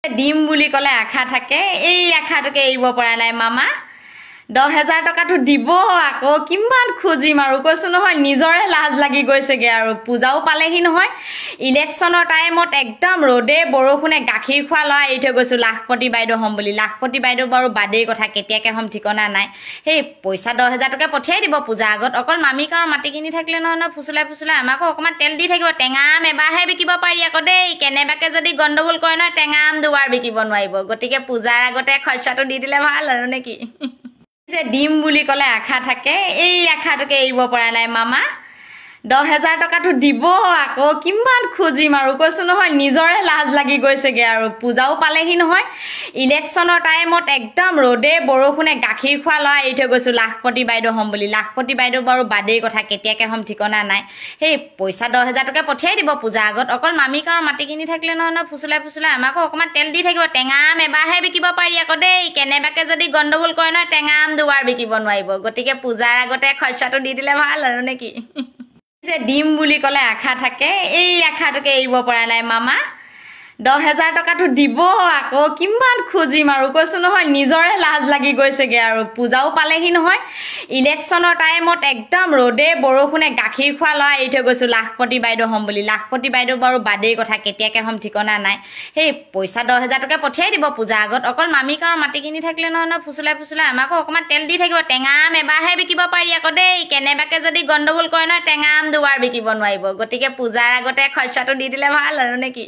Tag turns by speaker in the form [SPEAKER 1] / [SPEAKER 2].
[SPEAKER 1] ডিম বুলি ক'লে আশা থাকে এই আশাটোকে এৰিব পৰা নাই মামা 10,000 টকাটো দিব আকৌ কিমান খুজিম আৰু কৈছো নহয় নিজৰে লাজ লাগি গৈছেগে আৰু পূজাও পালেহি নহয় ইলেকশনৰ টাইমত একদম ৰদে বৰষুণে গাখীৰ খোৱা লৰা এৰি থৈ গৈছো লাখপতি বাইদেউ হম বুলি লাখপতি বাইদেউ বাৰু বাদেই কথা কেতিয়াকে হম ঠিকনা নাই সেই পইচা 10,000 টকা পঠিয়াই দিব পূজা আগত অকল মামিক আৰু মাটি কিনি থাকিলে নহয় ফুচুলাই আমাকো অকমান তেল দি থাকিব টেঙাম এবাৰহে বিকিব পাৰি আকৌ দেই কেনেবাকে যদি গণ্ডগোল কৰে নহয় টেঙাম দুবাৰ বিকিব নোৱাৰিব গতিকে পূজাৰ আগতে খৰচাটো দি দিলে ভাল আৰু নেকি ডিম বুলি ক'লে আশা থাকে এই আশাটোকে এৰিব পৰা নাই মামা 10,000 টকাটো দিব আকৌ কিমান খুজিম আৰু কৈছো নহয় নিজৰে লাজ লাগি গৈছেগে আৰু পূজাও পালেহি নহয় ইলেকশনৰ টাইমত একদম ৰদে বৰষুণে গাখীৰ খোৱা লৰা এৰি থৈ গৈছো লাখপতি বাইদেউ হম বুলি লাখপতি বাইদেউ বাৰু বাদেই কথা কেতিয়াকে হম ঠিকনা নাই সেই পইচা 10,000 টকা পঠিয়াই দিব পূজা আগত অকল মামিক আৰু মাটি কিনি থাকিলে নহয় ফুচুলাই আমাকো অকমান তেল দি থাকিব টেঙাম এবাৰহে বিকিব পাৰি আকৌ দেই কেনেবাকে যদি গণ্ডগোল কৰে নহয় টেঙাম দুবাৰ বিকিব নোৱাৰিব গতিকে পূজাৰ আগতে খৰচাটো দি দিলে ভাল আৰু নেকি ডিম বুলি ক'লে আশা থাকে এই আশাটোকে এৰিব পৰা নাই মামা 10,000 টকাটো দিব আকৌ কিমান খুজিম আৰু কৈছো নহয় নিজৰে লাজ লাগি গৈছেগে আৰু পূজাও পালেহি নহয় ইলেকশনৰ টাইমত একদম ৰদে বৰষুণে গাখীৰ খোৱা লৰা এৰি থৈ গৈছো লাখপতি বাইদেউ হম বুলি লাখপতি বাইদেউ বাৰু বাদেই কথা কেতিয়াকে হম ঠিকনা নাই সেই পইচা 10,000 টকা পঠিয়াই দিব পূজা আগত অকল মামিক আৰু মাটি কিনি থাকিলে নহয় ফুচুলাই আমাকো অকমান তেল দি থাকিব টেঙাম এবাৰহে বিকিব পাৰি আকৌ দেই কেনেবাকে যদি গণ্ডগোল কৰে নহয় টেঙাম দুবাৰ বিকিব নোৱাৰিব গতিকে পূজাৰ আগতে খৰচাটো দি দিলে ভাল আৰু নেকি